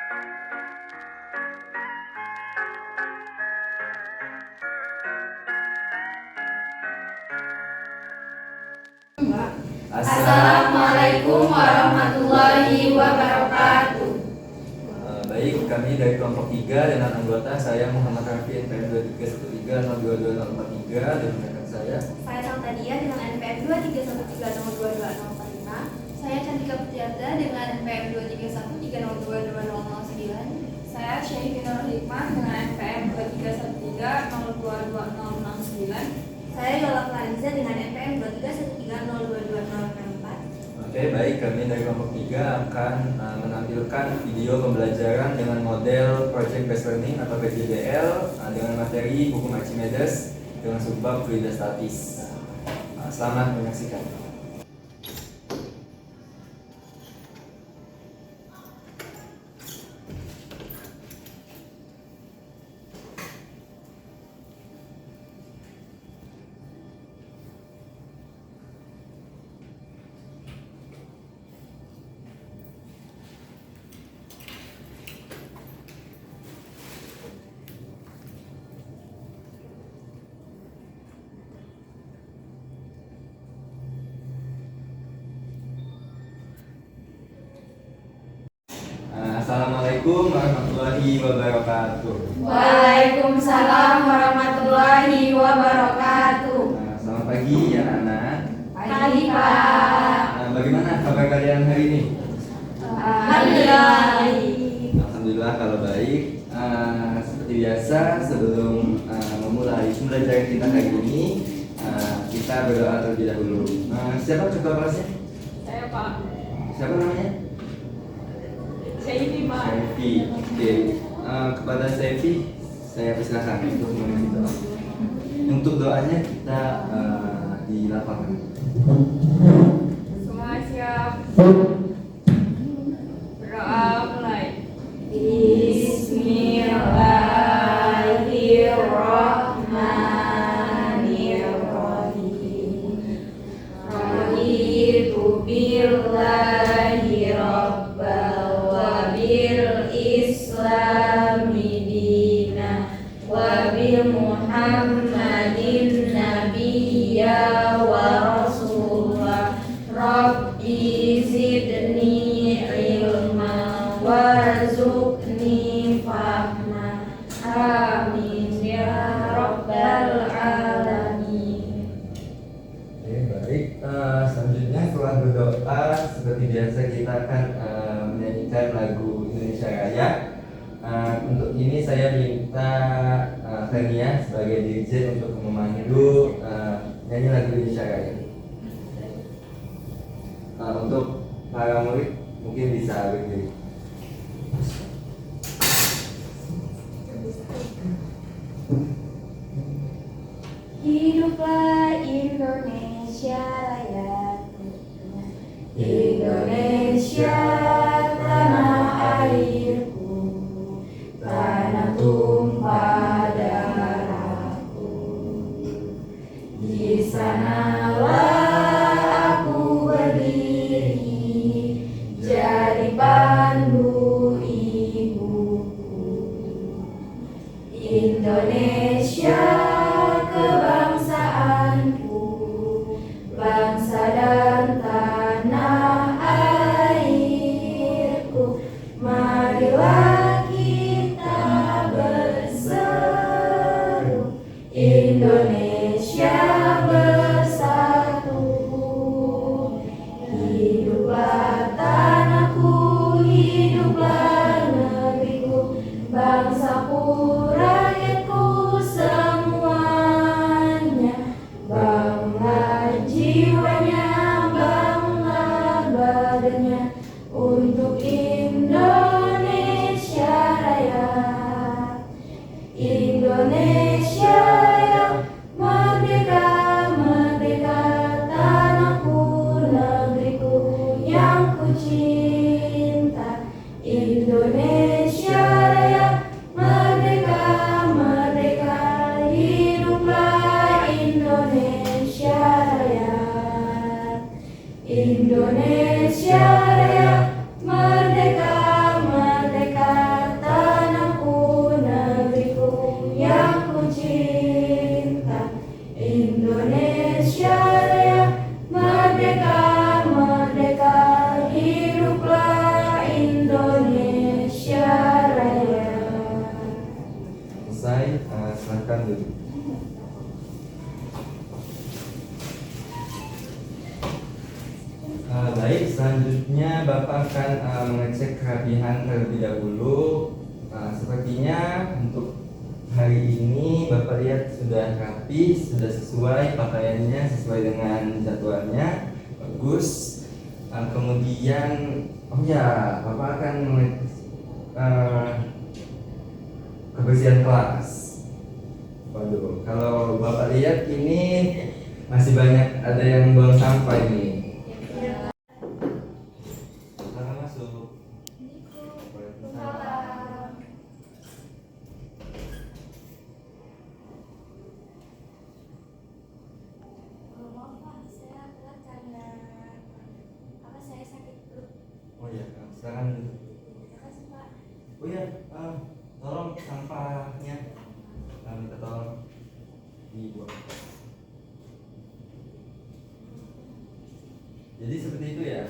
Assalamualaikum warahmatullahi wabarakatuh. Baik, kami dari kelompok 3 dengan anggota saya Muhammad Rafi NPM 2313022043 dan rekan saya Santadia dengan NPM 2313022045. Saya Cantika Putiarda dengan NPM 2313022009. Saya Syahidina Hikmah dengan NPM 2313022069. Saya Yola Clariza dengan NPM 2313022004. Oke, baik, kami dari kelompok 3 akan menampilkan video pembelajaran dengan model Project Based Learning atau PJBL dengan materi hukum Archimedes dengan subbab fluida statis. Selamat menyaksikan. Assalamualaikum warahmatullahi wabarakatuh. Waalaikumsalam warahmatullahi wabarakatuh. Selamat pagi ya anak. Pagi Pak. Bagaimana kabar kalian hari ini? Alhamdulillah. Alhamdulillah kalau baik. Seperti biasa sebelum memulai pembelajaran kita hari ini, kita berdoa terlebih dahulu. Siapa ketua kelasnya? Saya Pak Siapa namanya? Syahidi Pak. Saifi. Oke. Kepada Saifi saya persilakan untuk mengisi doa. Untuk doanya kita di lapangan. Semua siap. Berdoa mulai. Bismillahirrahmanirrahim. Raditu billahi rabbal wa bil islami dina wa bi Muhammadin nabiyya wa rasulah. Rabbi zidni ilma warzuqni fahma. Amin ya rabbal alamin. Oke, baik. Selanjutnya setelah berdoa seperti biasa kita akan menyanyikan lagu Indonesia Raya. Untuk ini saya minta Tania sebagai dirjen untuk memandu nyanyi lagu Indonesia Raya. Untuk para murid mungkin bisa berdiri. Hiduplah Indonesia Raya. Indonesia tanah airku, tanah tumpah darahku. Di sanalah aku berdiri, jadi pandu ibuku. Indonesia kebangsaanku, bangsa dan tanah airku. Marilah kita berseru, Indonesia bersatu. Hiduplah tanahku, hiduplah negeriku, bangsaku, rakyatku semuanya. Bangga jiwanya, bangga badannya, untuk Indonesia silakan duduk. Baik, selanjutnya Bapak akan mengecek kerapihan terlebih dahulu. Sepertinya untuk hari ini Bapak lihat sudah rapi, sudah sesuai pakaiannya, sesuai dengan jadwalnya, bagus. Kemudian, oh ya, Bapak akan mengecek kebersihan kelas. Waduh, kalau Bapak lihat ini masih banyak ada yang buang sampah ini. Silakan masuk. Waalaikumsalam. Maaf Pak, saya telat karena saya sakit perut. Oh iya, silakan duduk. Terima kasih Pak. Oh iya, tolong sampahnya minta tolong dibuang. Jadi seperti itu ya,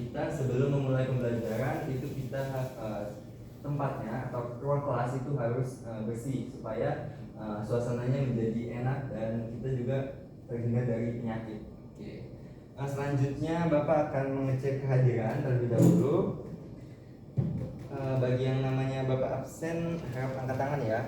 kita sebelum memulai pembelajaran itu kita tempatnya atau ruang kelas itu harus bersih supaya suasananya menjadi enak dan kita juga terhindar dari penyakit. Oke. Selanjutnya Bapak akan mengecek kehadiran terlebih dahulu. Bagi yang namanya Bapak absen harap angkat tangan ya.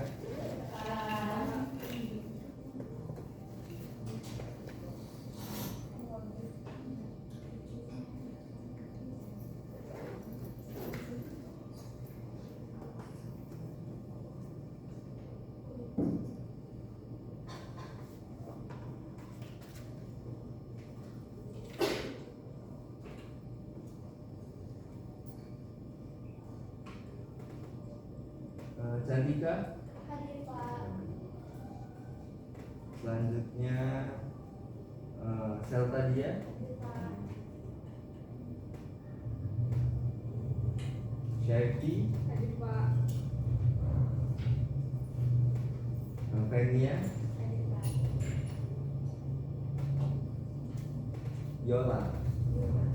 Cantika. Hadir Pak. Selanjutnya Seltadia. Hadir Pak. Syarki. Hadir Pak. Fenia. Hadir Pak. Yola. Hadir Pak.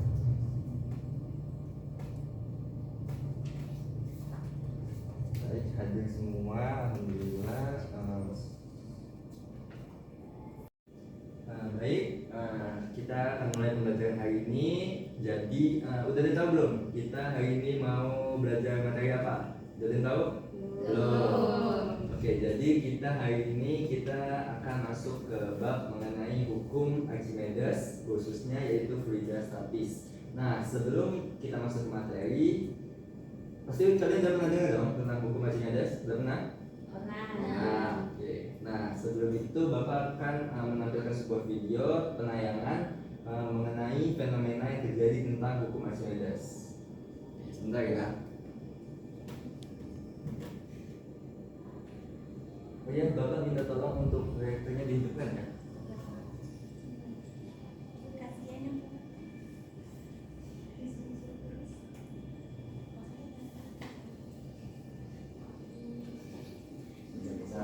Baik, hadir semua, alhamdulillah. Baik, kita akan mulai pembelajaran hari ini. Jadi, udah ada tahu belum? Kita hari ini mau belajar materi apa? Udah ada tahu? Belum. Oke, jadi kita hari ini kita akan masuk ke bab mengenai hukum Archimedes, khususnya yaitu fluidostatis. Nah, sebelum kita masuk ke materi, pasti kalian udah pernah dengar dong tentang hukum Archimedes? Udah pernah? Nah, oke. Nah, sebelum itu Bapak akan menampilkan sebuah video penayangan mengenai fenomena yang terjadi tentang hukum Archimedes. Sebentar ya. Oh iya, Bapak minta tolong untuk proyektornya dihidupkan ya. Kasihan ya. Bisa.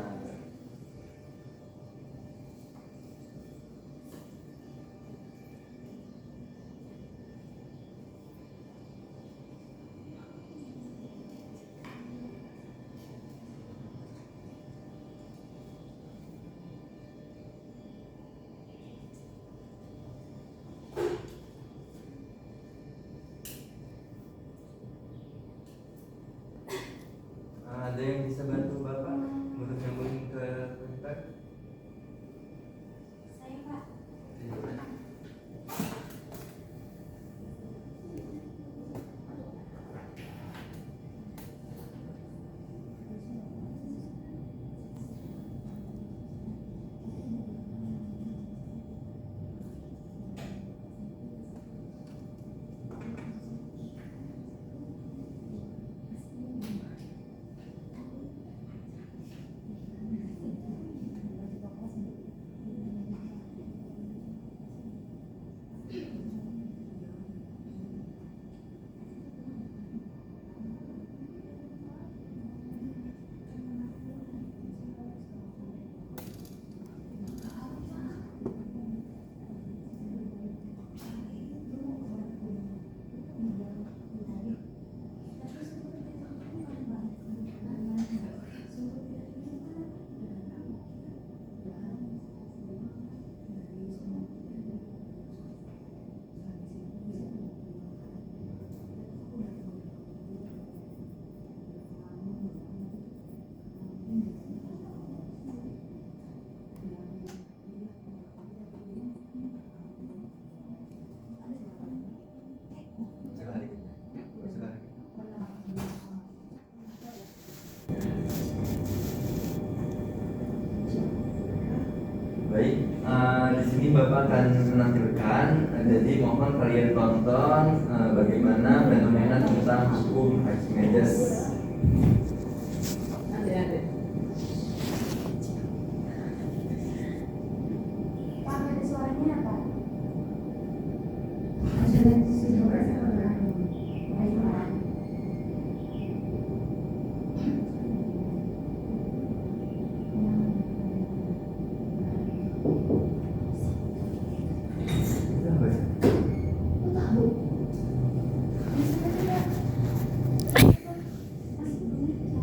Ada yang bisa bantu Bapak untuk nyambungin ke proyektor? Saya Pak. Bapak akan menampilkan, jadi mohon kalian tonton bagaimana fenomena tentang hukum Archimedes. Adik-adik. Pak, ada suaranya apa? Aku tahu. Bisa tidak? Masih belum.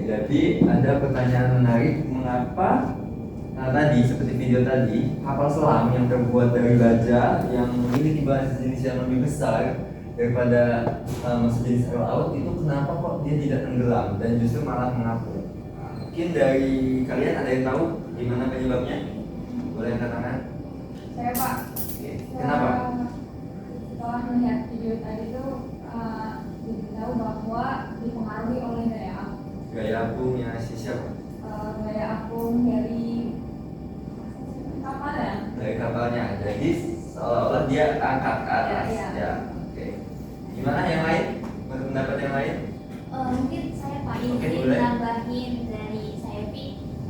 jadi ada pertanyaan menarik, mengapa tadi seperti video tadi kapal selam yang terbuat dari baja yang memiliki bahan sejenis yang lebih besar daripada sejenis air laut itu kenapa kok dia tidak tenggelam dan justru malah mengapung? Mungkin dari kalian ada yang tahu gimana penyebabnya? Boleh angkat tangan? Saya Pak. Oke. Kenapa? Setelah melihat video tadi itu diberitahu bahwa dipengaruhi oleh gaya apung. Gaya apungnya si siapa? Gaya apung dari kapal ya. Dari kapalnya. Jadi seolah-olah dia angkat ke atas. Iya. Ya. Oke. Gimana yang lain? Pendapat yang lain? Mungkin saya Pak Oke, ingin boleh. nambahin dari saya Pi.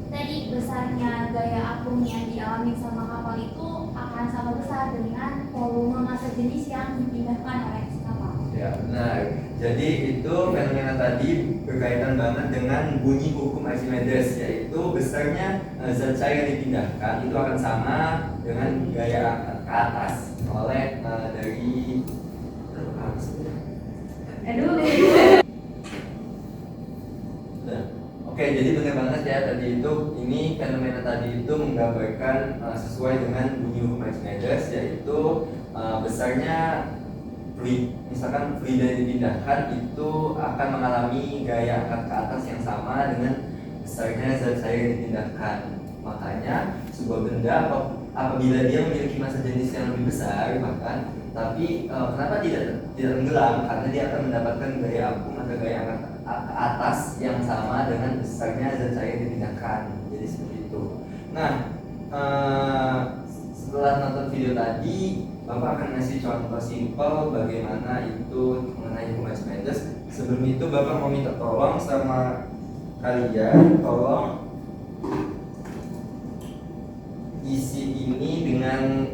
Tadi besarnya gaya apung yang dialami sama kapal itu akan sama besar dengan volume massa jenis yang dipindahkan oleh si kapal. Ya, benar. Jadi itu fenomena tadi berkaitan banget dengan bunyi hukum Archimedes, yaitu besarnya zat cair yang dipindahkan itu akan sama dengan gaya angkat ke atas oleh dari Nah, oke, jadi benar banget ya tadi itu ini fenomena tadi itu menggambarkan sesuai dengan bunyi hukum Archimedes, yaitu besarnya fluid. Misalkan fluid yang dipindahkan itu akan mengalami gaya angkat ke atas yang sama dengan besarnya zat cair yang dipindahkan. Makanya sebuah benda apabila dia memiliki massa jenis yang lebih besar bahkan, tapi kenapa tidak tenggelam? Karena dia akan mendapatkan gaya apung atau gaya angkat ke atas yang sama dengan besarnya zat cair yang dipindahkan. Jadi seperti itu. Nah, setelah nonton video tadi, Bapak akan ngasih contoh simpel bagaimana itu mengenai hukum Archimedes. Sebelum itu Bapak mau minta tolong sama kalian, tolong isi ini dengan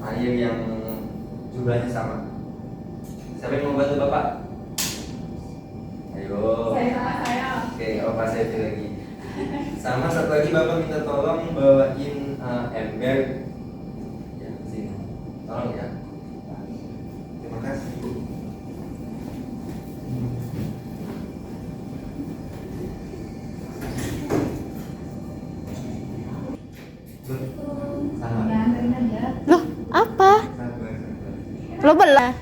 air yang jumlahnya sama. Siapa yang mau bantu Bapak? Ayo. Saya. Oke, kalau pas saya lagi. Sama satu lagi Bapak minta tolong bawain ember. Ya, sini. Tolong ya. Terima kasih. Sama. Loh, apa? Sabar. Lo belah.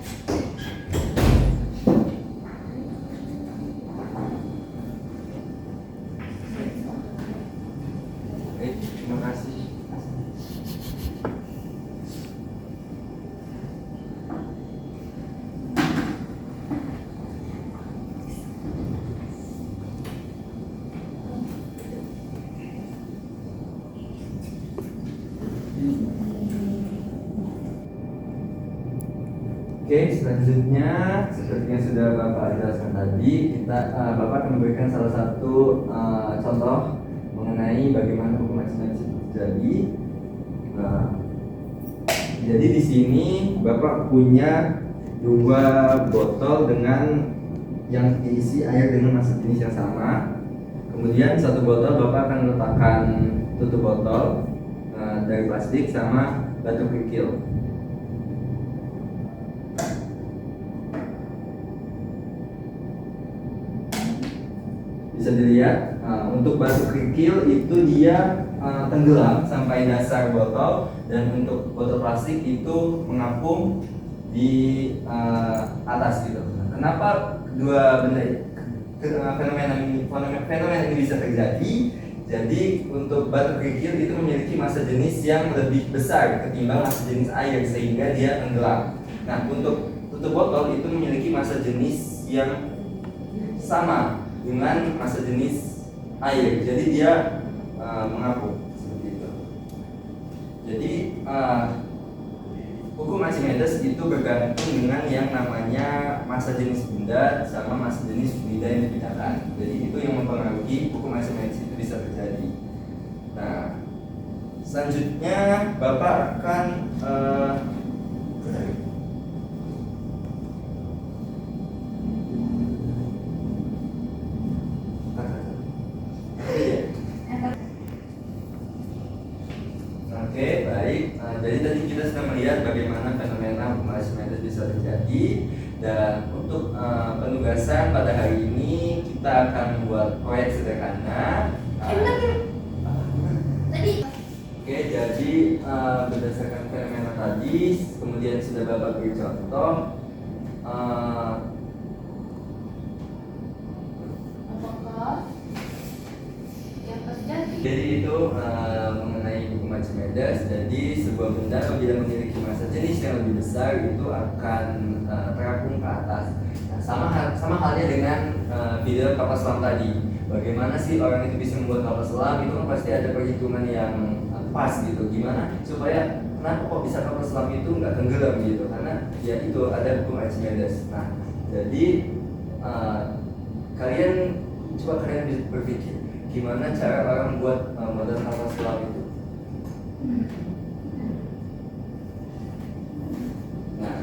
Terima kasih. Oke, selanjutnya seperti yang sudah Bapak jelaskan tadi, Bapak akan memberikan salah satu contoh mengenai bagaimana hukum Archimedes terjadi. Jadi di sini Bapak punya dua botol dengan yang diisi air dengan massa jenis yang sama. Kemudian satu botol Bapak akan meletakkan tutup botol dari plastik sama batu kerikil. Bisa dilihat untuk batu kerikil itu dia tenggelam sampai dasar botol, dan untuk botol plastik itu mengapung di atas gitu. Kenapa kedua benda fenomena ini bisa terjadi? Jadi untuk batu kerikil itu memiliki massa jenis yang lebih besar ketimbang massa jenis air sehingga dia tenggelam. Nah, untuk tutup botol itu memiliki massa jenis yang sama dengan massa jenis air, jadi dia mengapung seperti itu. Jadi hukum Archimedes itu bergantung dengan yang namanya massa jenis benda sama massa jenis fluida yang dipindahkan. Jadi itu yang mempengaruhi hukum Archimedes itu bisa terjadi. Nah, selanjutnya Bapak akan Oke, baik. Jadi tadi kita sudah melihat bagaimana fenomena hukum Archimedes bisa terjadi, dan untuk penugasan pada hari ini kita akan membuat proyek sederhana. Tadi Oke, jadi berdasarkan fenomena tadi, kemudian sudah Bapak beri contoh. apakah yang terjadi? Jadi itu mengenai hukum Archimedes. Jadi sebuah benda apabila memiliki massa jenis yang lebih besar itu akan terapung ke atas. Nah, sama halnya dengan video kapal selam tadi. Bagaimana sih orang itu bisa membuat kapal selam? Itu kan pasti ada perhitungan yang pas gitu. Gimana supaya kenapa kok bisa kapal selam itu nggak tenggelam gitu? Karena ya itu ada hukum Archimedes. Nah, jadi kalian bisa berpikir gimana cara orang buat model kapal selam itu. Nah,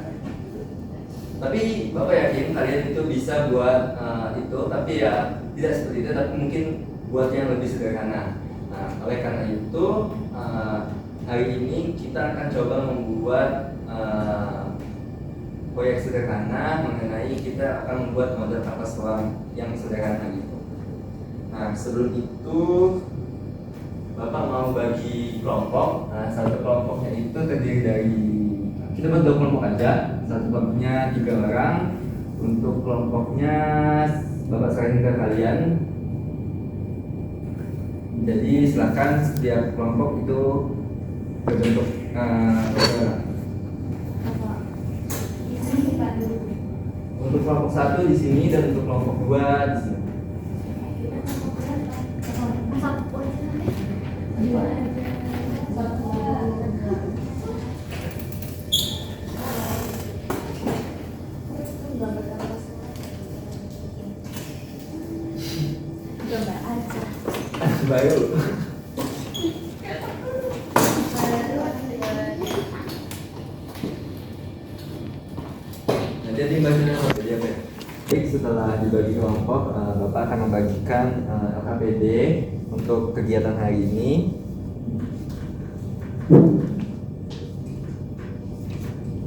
tapi Bapak yakin kalian itu bisa buat itu, tapi ya tidak seperti itu, tapi mungkin buat yang lebih sederhana. Nah, oleh karena itu hari ini kita akan coba membuat proyek sederhana mengenai kita akan membuat model kapal selam yang sederhana gitu. Nah, sebelum itu Bapak mau bagi kelompok. Nah, satu kelompoknya itu terdiri dari, kita buat 2 kelompok aja. Satu kelompoknya 3 orang. Untuk kelompoknya Bapak serahin ke kalian. Jadi silakan setiap kelompok itu berbentuk untuk kelompok 1 di sini dan untuk kelompok 2 di sini. Baru. Nanti bagian apa? Jadi apa ya? Baik, setelah dibagi kelompok, Bapak akan membagikan LKPD untuk kegiatan hari ini.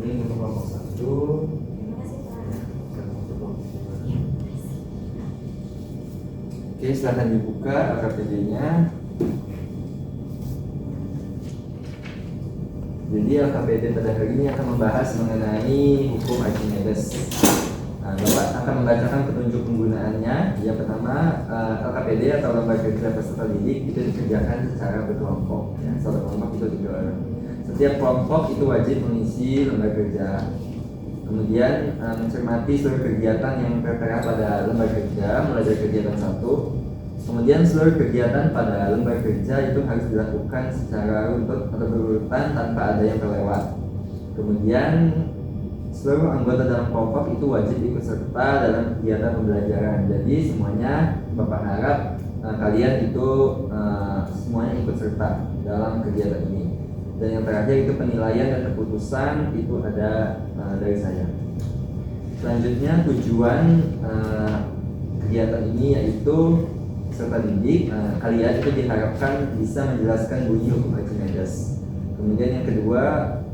Ini untuk kelompok 1. Oke, silahkan dibuka LKPD-nya. Jadi LKPD pada hari ini akan membahas mengenai hukum Archimedes. Nah, Bapak akan membacakan petunjuk penggunaannya. Yang pertama, LKPD atau lembaga kerja peserta didik itu dikerjakan secara berkelompok. Ya, satu kelompok itu 3 orang. Setiap kelompok itu wajib mengisi lembar kerja. Kemudian mencermati seluruh kegiatan yang tertera pada lembar kerja mulai dari kegiatan 1. Kemudian seluruh kegiatan pada lembar kerja itu harus dilakukan secara runtut atau berurutan tanpa ada yang terlewat. Kemudian seluruh anggota dalam kelompok itu wajib ikut serta dalam kegiatan pembelajaran. Jadi semuanya Bapak harap kalian itu semuanya ikut serta dalam kegiatan ini. Dan yang terakhir itu penilaian dan keputusan itu ada dari saya. Selanjutnya tujuan kegiatan ini yaitu peserta didik, kalian itu diharapkan bisa menjelaskan bunyi hukum Archimedes. Kemudian yang kedua,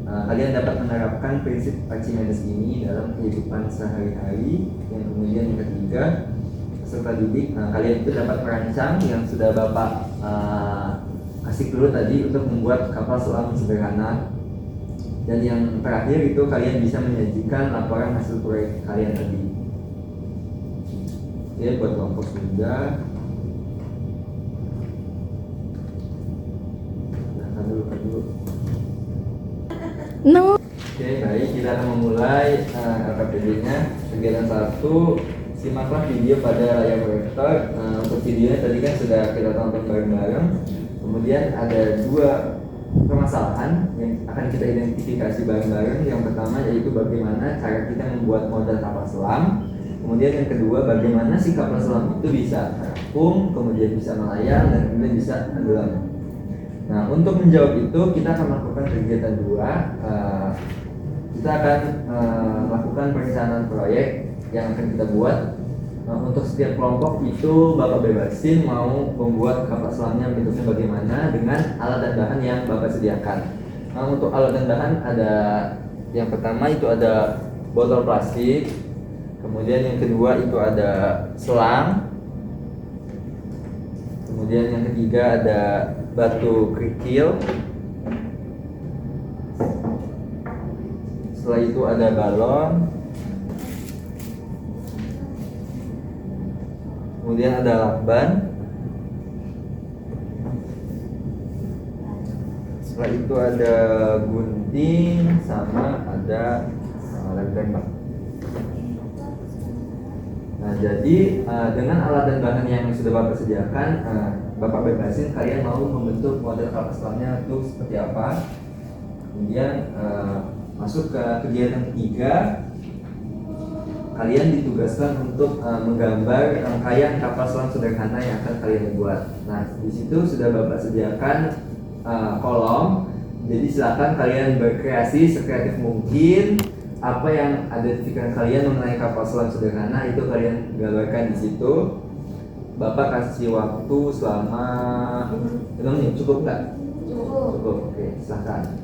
kalian dapat menerapkan prinsip Archimedes ini dalam kehidupan sehari-hari. Yang kemudian yang ketiga, peserta didik, kalian itu dapat merancang yang sudah Bapak kasih dulu tadi untuk membuat kapal selam sederhana. Dan yang terakhir itu kalian bisa menyajikan laporan hasil proyek kalian tadi. Oke, buat kelompok 3. Dulu. No. Oke, baik, kita akan memulai LKPD-nya. Kegiatan 1, simaklah video pada layar proyektor. Untuk videonya tadi kan sudah kita tonton bareng-bareng. Kemudian ada 2 permasalahan yang akan kita identifikasi bareng-bareng. Yang pertama yaitu bagaimana cara kita membuat model kapal selam. Kemudian yang kedua, bagaimana si kapal selam itu bisa terapung, kemudian bisa melayang, dan kemudian bisa tenggelam. Nah, untuk menjawab itu kita akan melakukan kegiatan 2. Kita akan melakukan perencanaan proyek yang akan kita buat. Untuk setiap kelompok itu Bapak bebasin mau membuat kapal selamnya bentuknya bagaimana dengan alat dan bahan yang Bapak sediakan. Nah, untuk alat dan bahan ada, yang pertama itu ada botol plastik. Kemudian yang kedua itu ada selang. Kemudian yang ketiga ada batu kerikil. Setelah itu ada balon. Kemudian ada lakban. Setelah itu ada gunting sama ada lem tembak. Nah, jadi dengan alat dan bahan yang sudah Bapak sediakan, Bapak bebasin kalian mau membentuk model kapal selamnya untuk seperti apa. Kemudian masuk ke kegiatan ketiga, kalian ditugaskan untuk menggambar rangkaian kapal selam sederhana yang akan kalian buat. Nah, di situ sudah Bapak sediakan kolom. Jadi silakan kalian berkreasi sekreatif mungkin. Apa yang ada di pikiran kalian mengenai kapal selam sederhana itu kalian gambarkan di situ. Bapak kasih waktu selama 5 menit, cukup nggak? Cukup. Oke, silakan.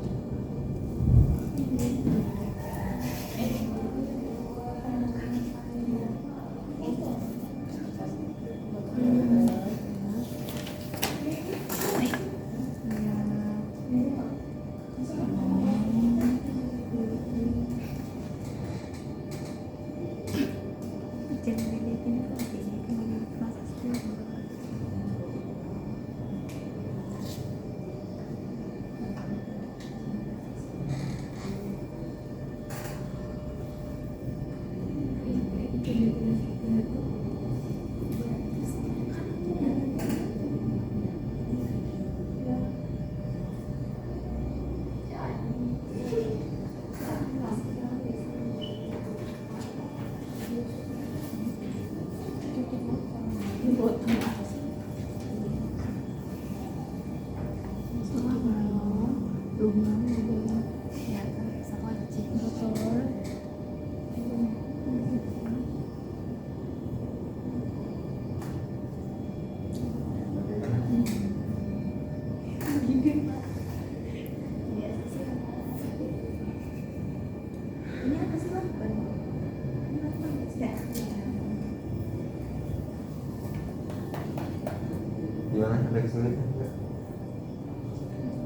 Gimana? Ada kesulitan nggak?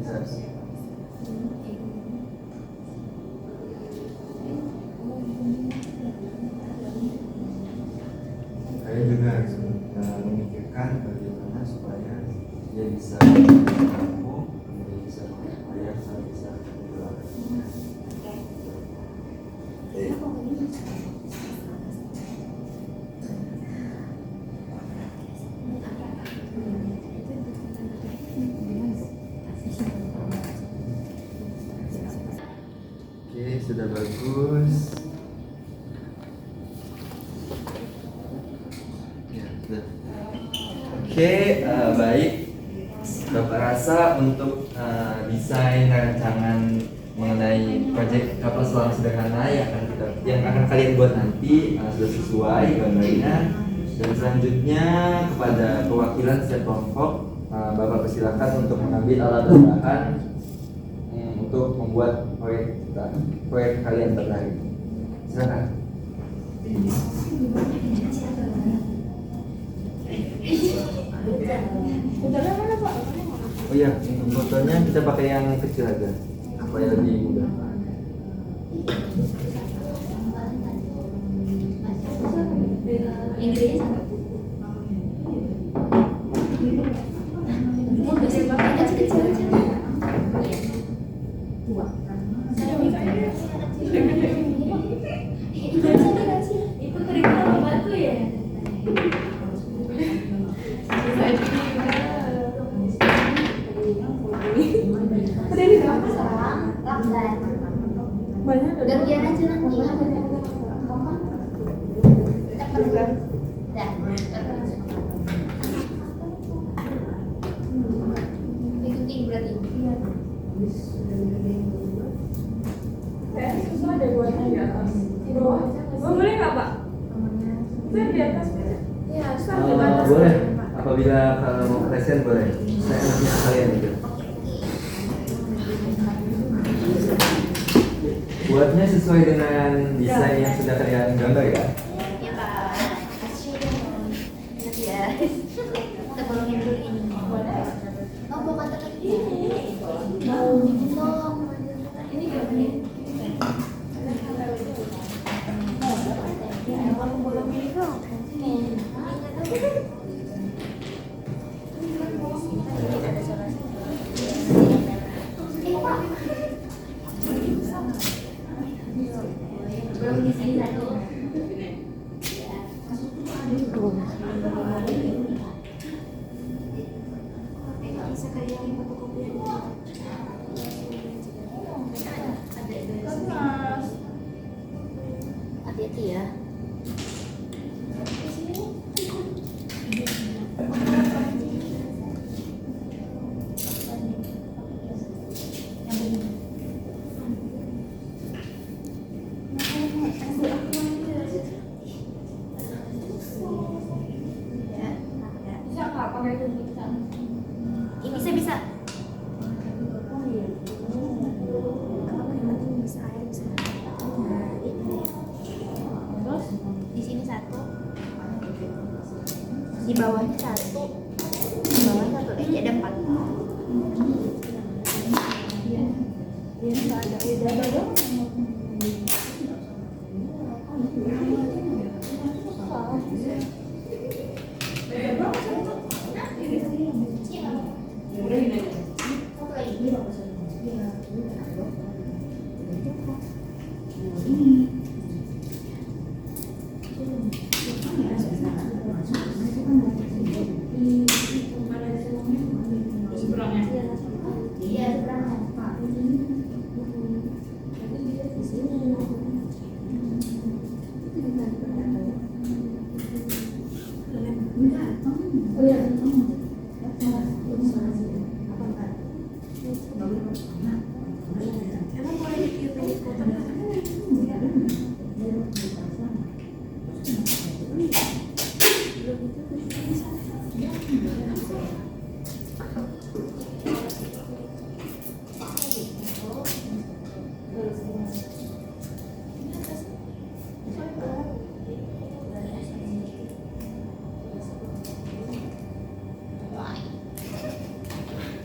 Bisa. Kalian juga harus memikirkan bagaimana supaya dia bisa kamu, dia bisa supaya saya bisa pulang. Oke, sudah bagus. Ya, sudah. Oke, baik. Bapak rasa untuk desain rancangan mengenai proyek kapal selam sederhana yang akan kalian buat nanti sudah sesuai gambarnya. Dan selanjutnya kepada perwakilan setiap kelompok, Bapak persilakan untuk mengambil alat dan bahan untuk membuat proyek kalian pada hari ini. Silakan. Oh iya, untuk fotonya kita pakai yang kecil aja supaya lebih mudah. Yang gedenya sama. Oh, bisa pakai kecil aja. Dua. Itu kerikil sama batu ya? Ini berapa? Lakban. Banyak ada. Gantian aja nanti. Kita program. Dah. Ikutin berarti. Kayaknya susah deh buatnya di atas. Di bawah aja. Boleh nggak, Pak? Saya di atas. Iya, susah di atas. Boleh. Apabila kalau mau present boleh. Saya nanti kalian itu. Buatnya sesuai dengan desain yang sudah kalian gambar ya. Ya Pak. Kasih. Ya. Kita bolongin dulu ini. Bisa bisa. Terus di sini satu, di bawahnya satu, di bawah satu, jadi ada 4. Iya, seberang.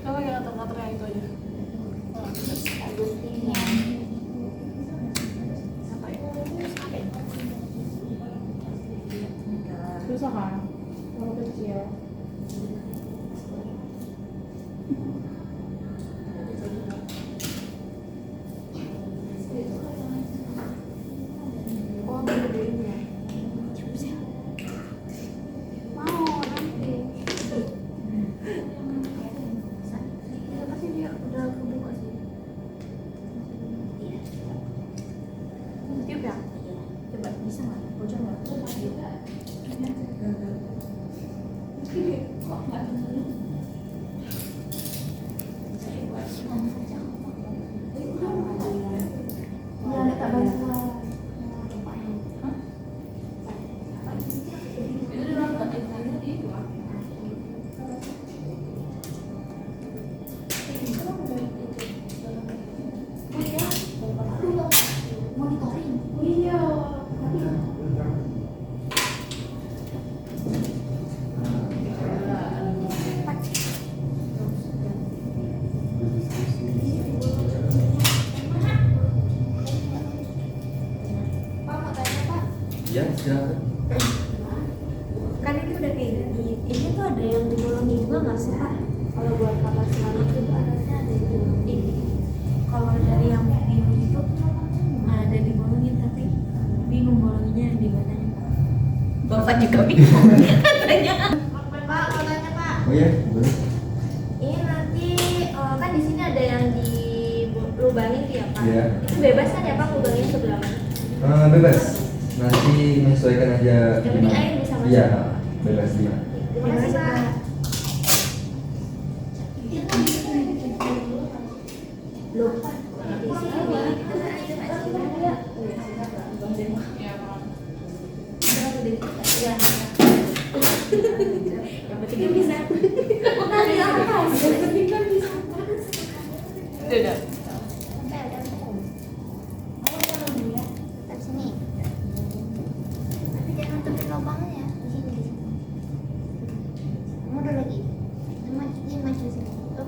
Coba yang ngatur-ngatur yang itu aja. Susah kan? Kalau kecil. Oh, bener-bener. Mau nanti. Pasti dia udah kebuka sih. Iya. Tiup ya? Coba bisa nggak? Bocor nggak? Ya, tak baca. Ya, silakan. Kan ini udah kayak gini, ini tuh ada yang dibolongin juga nggak sih Pak? Kalau buat kapal selam itu tuh harusnya ada yang dibolongin. Kalau dari yang video itu nggak ada dibolongin, tapi bingung bolonginnya di mananya Pak. Bapak juga bingung katanya. Pak, mau tanya Pak. Oh ya, boleh. Ini nanti kan di sini ada yang dilubangin tuh ya Pak. Iya. Itu bebas kan ya Pak lubangin sebelah mana? Bebas. Nanti menyesuaikan aja. Yang penting air bisa masuk. Iya, bebas di mana. Terima kasih Pak. Loh, di sini. Iya. Yang penting kan bisa. Bukan di atas. Yang penting kan bisa. Udah. Tapi jangan tutup lubangnya ya. Di sini, di sini. Mundur lagi. Ini maju di sini. Tuh.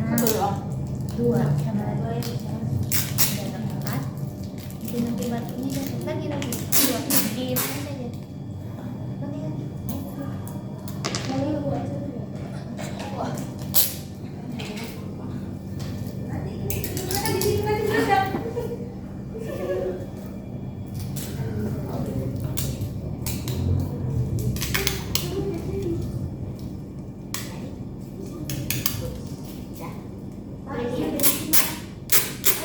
Satu doang. Dua sama lagi. Ada 4. Nanti batunya lagi lagi. Dua. Di mana saja? Lagi lagi. Lagi lu aja. Wah.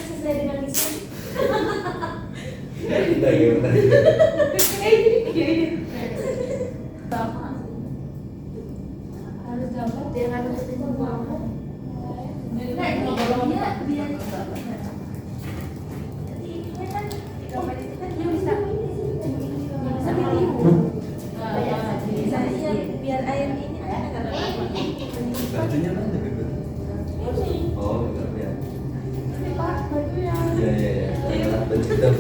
Sesuai dengan desain. Kita gimana? Harus dapat dengan nutupin semua. Nah, ini bolongnya biar ini kan gambar itu kan dia bisa pilih. Bisa iya biar air ini nggak Bajunya mana bebek? Oh, enggak ya. Pak, bajunya. Iya iya iya. Salah, baju hitam.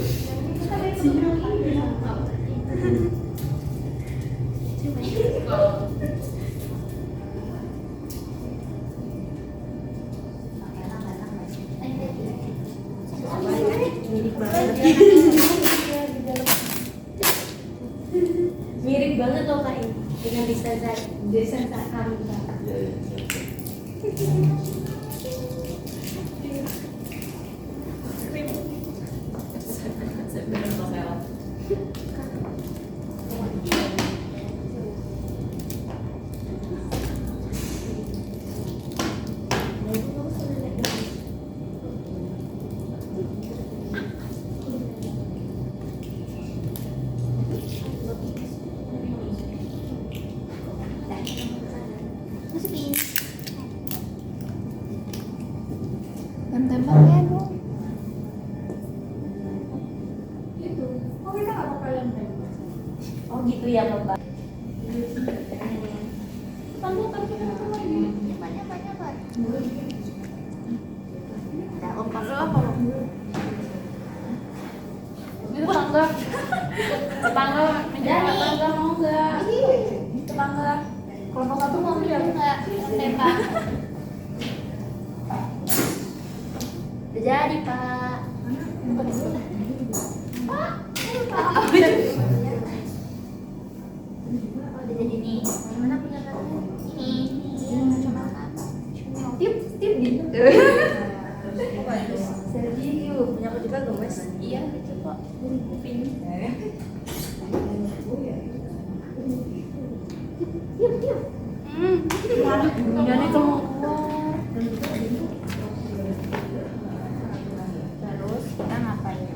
mirip banget. Mirip banget loh kak ini dengan desain kami kak. Iya iya. siap. Dan tembaknya dong. Itu. Oh kita nggak pakai lem tembak. Oh gitu ya bapak. Tembak kita itu lagi. Banyak. Ada opak apa lo? Itu tetangga. Tetangga, menjaga tetangga mau nggak? Tetangga. Kelompok satu mau nggak? Enggak, tembak. Udah jadi, Pak. Udah jadi nih. Mana punya kalian? Ini. Tip gitu. Sergio punya aku juga gemes. Iya, gitu kok. Kuping. Yuk. Jadi kamu Terus kita ngapain?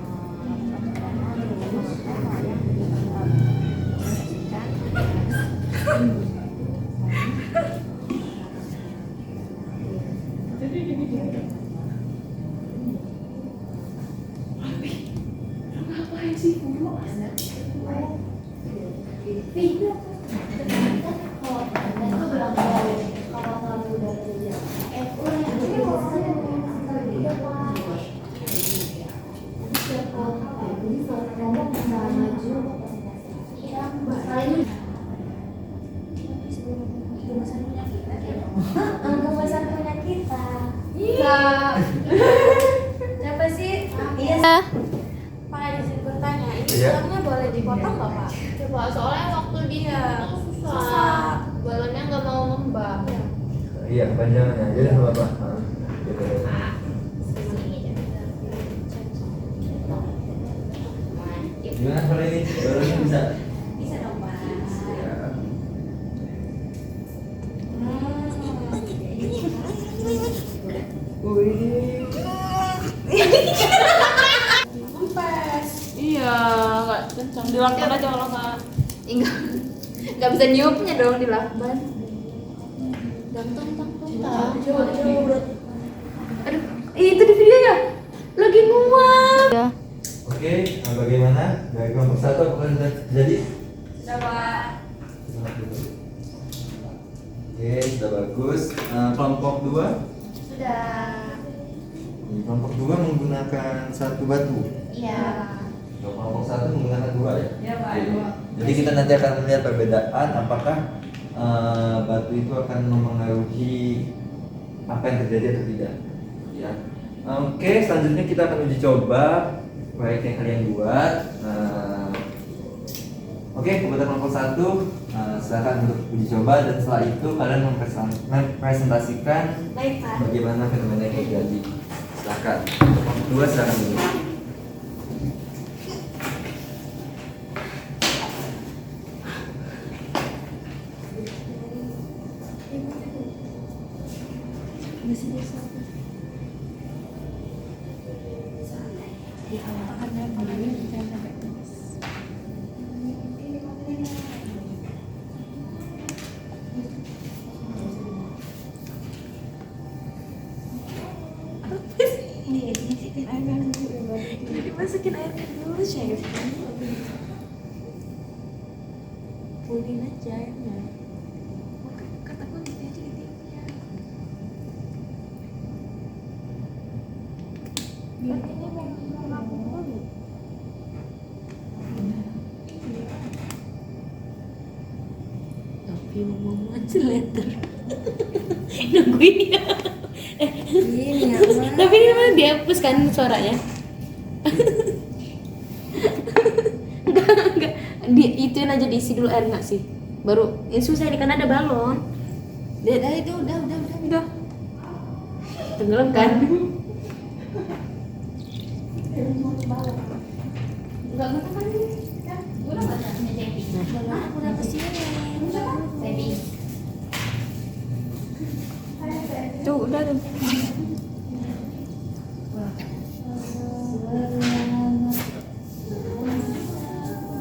Kebesaran punya kita. Siapa sih? Iya. Pak Edi bertanya, ini Iya. balonnya boleh dipotong nggak Pak? Coba soalnya waktu dia Susah. susah, balonnya nggak mau ngembang. Iya, panjangnya. Jadi sama apa? Gitu. Gimana kalau ini? Balonnya bisa? Bisa dong Pak. Ya. Kempes. iya nggak kencang dilakukan aja kalau nggak. Nggak bisa niupnya dong di lakban. Gantung Jauh. Aduh, itu di video ya? Lagi nguap. Oke, bagaimana? Dari kelompok satu apakah sudah jadi? Coba. Oke, sudah bagus. Kelompok dua? Sudah. Kelompok dua menggunakan satu batu. Iya. Kalau kelompok satu menggunakan dua ya? Ya Pak. Oke. Jadi kita nanti akan melihat perbedaan apakah batu itu akan memengaruhi apa yang terjadi atau tidak. Ya. Oke, selanjutnya kita akan uji coba proyek yang kalian buat. Oke, kepada kelompok satu, silakan untuk uji coba dan setelah itu kalian mempresentasikan Baik Pak. bagaimana fenomena yang terjadi. Silakan. Kelompok dua silakan dulu. Dimasukin airnya dulu chef. fullin aja ya. Kataku gitu aja gitu ya. Ini mau ngapung dulu. Tapi ngomong aja letter. Nungguin ya. Ini ya, Tapi ini mana dihapus kan suaranya? enggak. Ituin aja diisi dulu air nggak sih? Baru ini susah ini kan ada balon. Udah itu udah. Tenggelam kan? Enggak kan ini kan udah nggak ada Cepi. Nah, aku udah kesini. Cepi. Tuh udah tuh.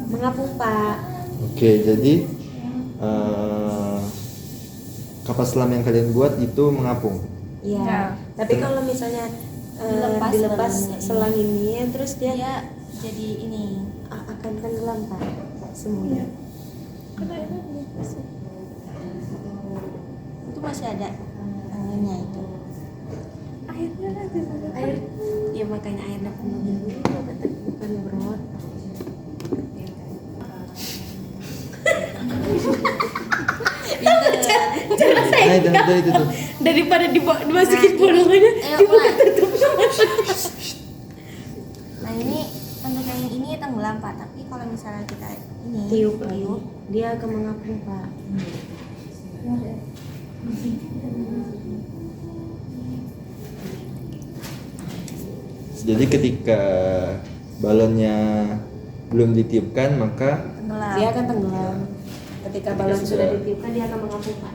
Mengapung Pak. Oke, jadi kapal selam yang kalian buat itu mengapung. Iya. Ya. Tapi kalau misalnya Dilepas selang ini, terus dia jadi ini. akan tenggelam Pak semuanya. Itu masih ada anginnya itu. Air, ya makanya airnya penuhin dulu, bukan brot. Udah itu tuh. Daripada dimasukin bolongannya, Mulai. Nah ini untuk yang ini tenggelam Pak, tapi kalau misalnya kita ini tiup lagi, dia akan mengapung Pak. Jadi ketika balonnya belum ditiupkan maka tenggelam. Dia akan tenggelam. Ketika balon sudah ditiupkan, dia akan mengapung Pak.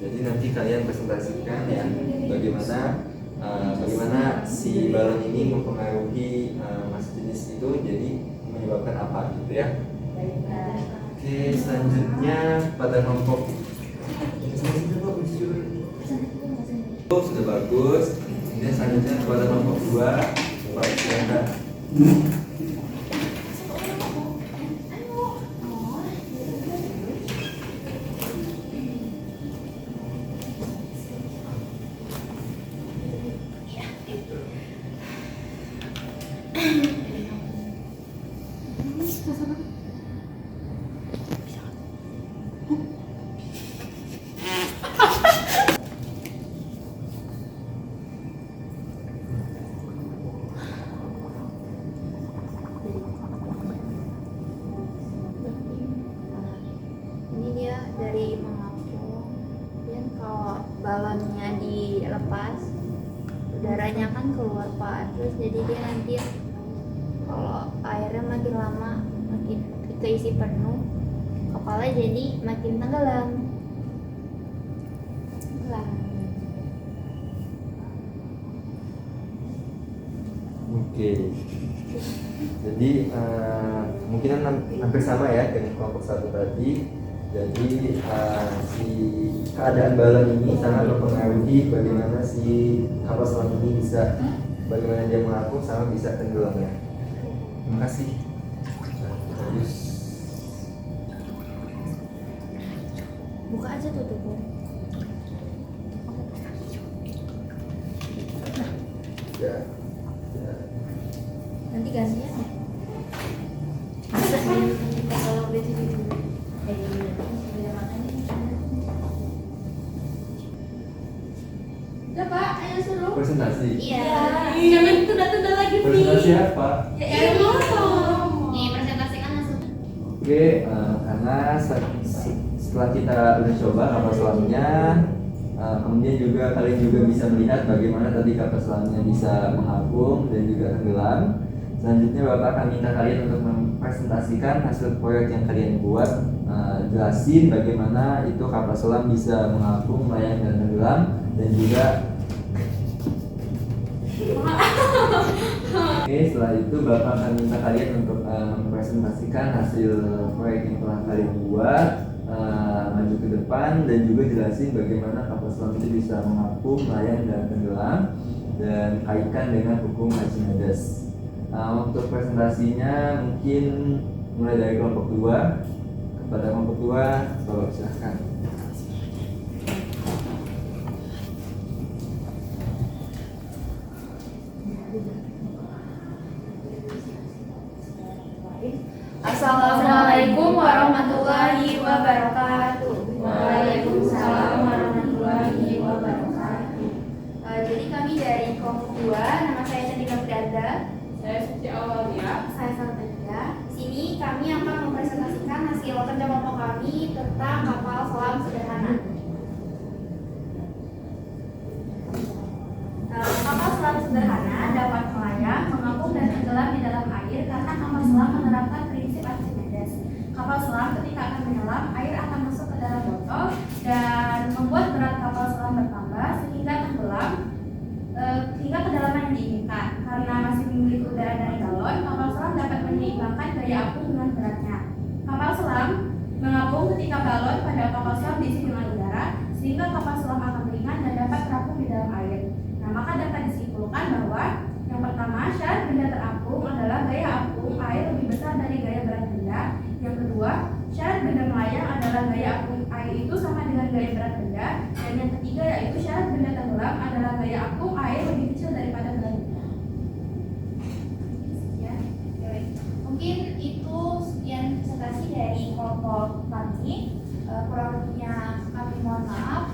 jadi nanti kalian presentasikan ya bagaimana si balon ini mempengaruhi massa jenis itu, jadi menyebabkan apa gitu ya. Oke, selanjutnya pada kelompok sudah bagus. Kemudian selanjutnya pada kelompok 2 Pak Silakan. Ini dia dari mengapung. Dan kalau balonnya dilepas, udaranya kan keluar Pak. Terus jadi dia nanti kalau airnya makin lama makin keisi penuh, kepala jadi makin tenggelam. Oke. Jadi kemungkinan hampir sama ya dengan kelompok 1 tadi. Jadi si keadaan balon ini sangat mempengaruhi bagaimana si kapal selam ini bisa, bagaimana dia mengapung sama bisa tenggelam ya. Terima kasih. Bagus. Buka aja tutupnya. Ya. Nanti gantinya. Kalau di sini Udah Pak, ayo suruh. Presentasi. Iya. jangan tunda-tunda lagi Presentasi apa? Ya, nih presentasikan langsung. Oke, karena setelah kita udah coba kapal selamnya, kemudian juga kalian juga bisa melihat bagaimana tadi kapal selamnya bisa mengapung dan juga tenggelam. Selanjutnya Bapak akan minta kalian untuk mempresentasikan hasil proyek yang kalian buat, jelasin bagaimana itu kapal selam bisa mengapung, melayang dan tenggelam, dan juga Oke, setelah itu Bapak akan minta kalian untuk mempresentasikan hasil proyek yang telah kalian buat, maju ke depan dan juga jelasin bagaimana kapal selam itu bisa mengapung, melayang dan tenggelam, dan kaitkan dengan hukum Archimedes. Untuk presentasinya mungkin mulai dari kelompok 2. Kepada kelompok tua, Bapak silahkan. Assalamualaikum warahmatullahi wabarakatuh. Waalaikumsalam warahmatullahi wabarakatuh. Jadi kami dari kelompok 2, nama saya Chandika Pradanda. Saya Suci Awalia. Saya Saltanda. Di sini kami akan mempresentasikan hasil kerja kelompok kami tentang kapal selam sederhana. Kapal selam sederhana dapat melayang, mengapung dan tenggelam di dalam air karena kapal selam menerapkan prinsip Archimedes. Kapal selam ketika akan menyelam, air akan masuk ke dalam botol dan membuat berat kapal selam bertambah sehingga tenggelam hingga kedalaman yang diinginkan. Karena masih memiliki udara dari galon, kapal selam dapat menyeimbangkan gaya apung dengan beratnya. Kapal selam mengapung ketika balon pada kapal selam diisi dengan udara, sehingga kapal selam akan ringan dan dapat terapung di dalam air. Nah, maka dapat disimpulkan bahwa yang pertama, syarat benda terapung adalah gaya apung air lebih besar dari gaya berat benda. Yang kedua, syarat benda melayang adalah gaya apung air itu sama dengan gaya berat benda. Dan yang ketiga yaitu syarat benda tenggelam adalah gaya apung air lebih kecil daripada berat benda. Ya, mungkin itu sekian presentasi dari kelompok kami. Kurang lebihnya kami mohon maaf.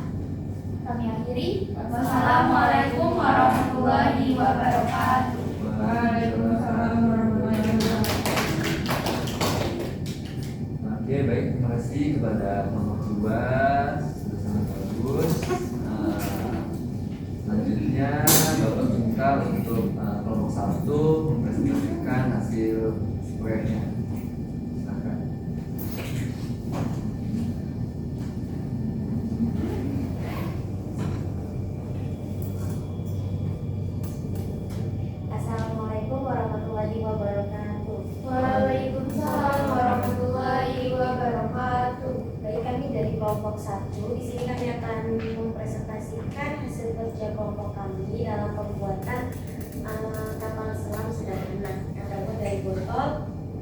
Kami akhiri. Wassalamualaikum warahmatullahi wabarakatuh. Waalaikumsalam warahmatullahi wabarakatuh. Oke, baik, terima kasih kepada kelompok 2, sudah sangat bagus. Selanjutnya Bapak minta untuk kelompok 1 mempresentasikan hasil proyeknya. Silakan. Assalamualaikum warahmatullahi wabarakatuh. Waalaikumsalam warahmatullahi wabarakatuh. Baik, kami dari kelompok 1. Di sini kami akan mempresentasikan hasil kerja kelompok kami dalam pembuatan kapal selam sederhana yang terbuat dari botol,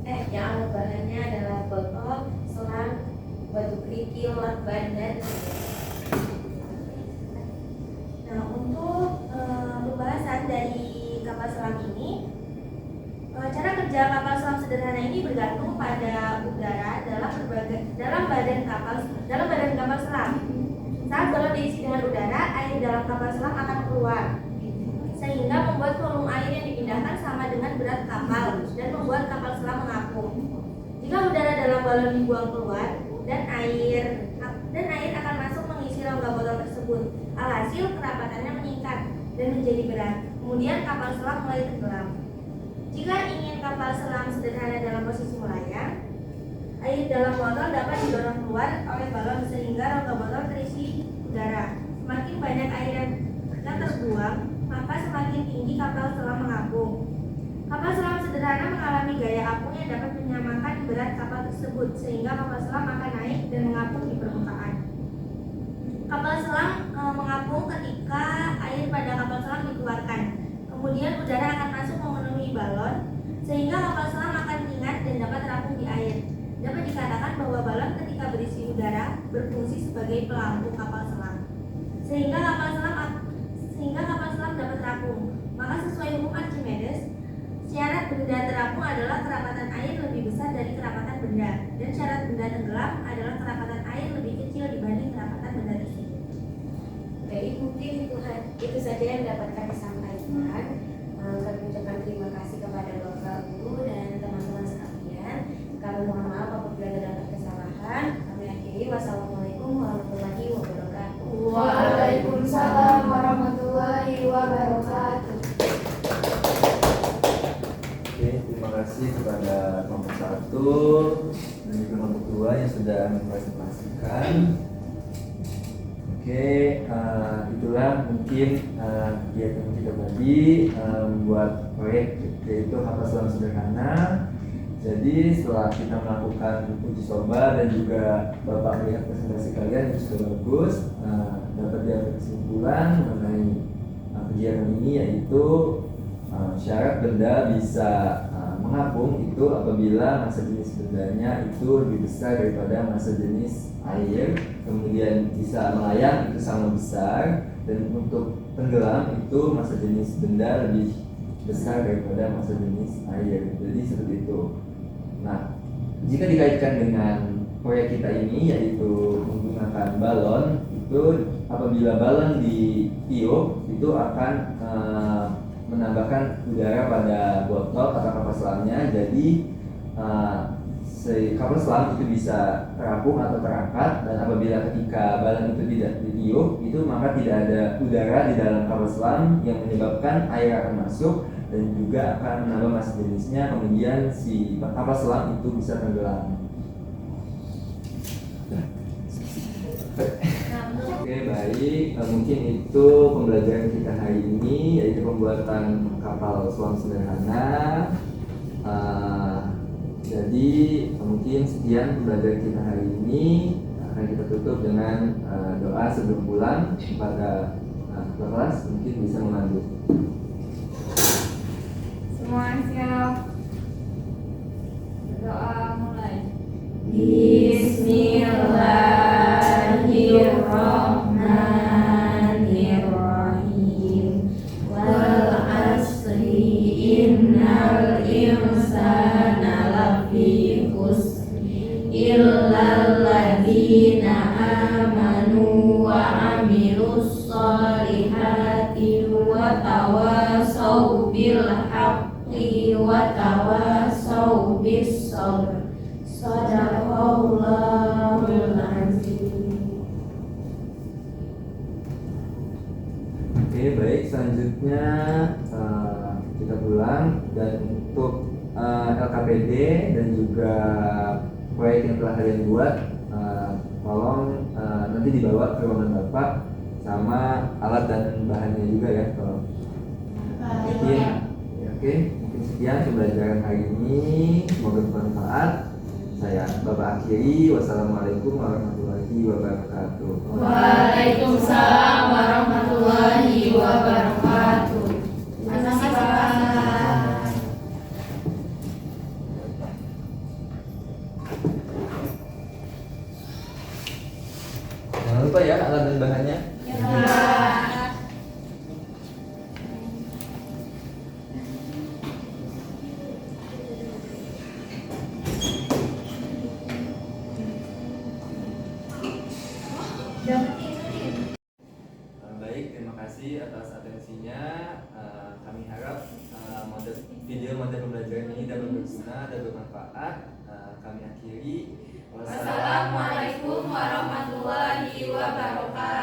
yang alat bahannya adalah botol, selang, batu kerikil, lakban, dan nah, untuk pembahasan dari kapal selam ini, cara kerja kapal selam sederhana ini bergantung pada udara dalam badan kapal selam. Saat balon diisi dengan udara, air dalam kapal selam akan keluar, sehingga membuat volume air yang dipindahkan sama dengan berat kapal dan membuat kapal selam mengapung. Jika udara dalam balon dibuang keluar dan air akan masuk mengisi rongga botol tersebut, alhasil kerapatannya meningkat dan menjadi berat. Kemudian kapal selam mulai tenggelam. Jika ingin kapal selam sederhana dalam posisi melayang, air dalam botol dapat didorong keluar oleh balon sehingga rongga botol terisi udara. Semakin banyak air yang terbuang, maka semakin tinggi kapal selam mengapung. Kapal selam sederhana mengalami gaya apung yang dapat menyamakan berat kapal tersebut sehingga kapal selam akan naik dan mengapung di permukaan. Kapal selam mengapung ketika air pada kapal selam dikeluarkan. Kemudian udara akan masuk memenuhi balon sehingga kapal selam akan ringan dan dapat terapung di air. Dapat dikatakan bahwa balon ketika berisi udara berfungsi sebagai pelampung kapal selam sehingga kapal selam dapat terapung. Maka sesuai hukum Archimedes, syarat benda terapung adalah kerapatan air lebih besar dari kerapatan benda, dan syarat benda tenggelam adalah kerapatan air lebih kecil dibanding kerapatan benda tersebut. Baik, mungkin itu saja yang dapat kami sampaikan. Kami ucapkan terima kasih kepada Bapak, Ibu, dan teman-teman sekalian. Kami mohon maaf apabila terdapat kesalahan. Kami akhiri. Wassalamualaikum warahmatullahi wabarakatuh. Waalaikumsalam warahmatullahi wabarakatuh. Oke, terima kasih kepada kelompok 1 dan juga kelompok 2 yang sudah mempresentasikan. Oke, itulah mungkin kegiatan kita tadi membuat proyek yaitu kapal selam sederhana. Jadi setelah kita melakukan uji coba dan juga Bapak melihat presentasi kalian yang sudah bagus, dapat diambil kesimpulan mengenai kegiatan ini yaitu syarat benda bisa mengapung itu apabila massa jenis bendanya itu lebih besar daripada massa jenis air. Kemudian bisa melayang itu sama besar, dan untuk tenggelam itu massa jenis benda lebih besar daripada massa jenis air. Jadi seperti itu. Nah, jika dikaitkan dengan proyek kita ini yaitu menggunakan balon, itu apabila balon ditiup itu akan menambahkan udara pada botol atau kapal selamnya. Jadi si kapal selam itu bisa terapung atau terangkat, dan apabila ketika balon itu tidak ditiup itu maka tidak ada udara di dalam kapal selam yang menyebabkan air akan masuk dan juga akan menambah massa jenisnya, kemudian si kapal selam itu bisa tenggelam. Oke, baik, mungkin itu pembelajaran kita hari ini, yaitu pembuatan kapal selam sederhana. Jadi mungkin sekian pembelajaran kita hari ini. Akan kita tutup dengan doa sebelum pulang. Kepada kelas mungkin bisa memandu. Semua siap. Doa mulai. Bismillahirrahmanirrahim. Wal asri innal insana lafi khusr illal ladzina amanu wa amilus solihati wa tawasaw bil haqqi wa tawasaw bis sabr. Shadaqallahul azim. Oke, baik, selanjutnya kita pulang, dan untuk LKPD dan juga proyek yang telah kalian buat, tolong nanti dibawa ke ruangan Bapak sama alat dan bahannya juga ya, tolong. Mungkin, ya, oke, mungkin sekian pembelajaran hari ini, semoga bermanfaat. Saya Bapak akhiri, wassalamualaikum warahmatullahi wabarakatuh. Waalaikumsalam warahmatullahi wabarakatuh. Terima kasih Pak. Jangan lupa ya alat dan bahannya. Baik, terima kasih atas atensinya. Kami harap video model pembelajaran ini dapat berguna dan bermanfaat. Kami akhiri. Wassalamualaikum warahmatullahi wabarakatuh.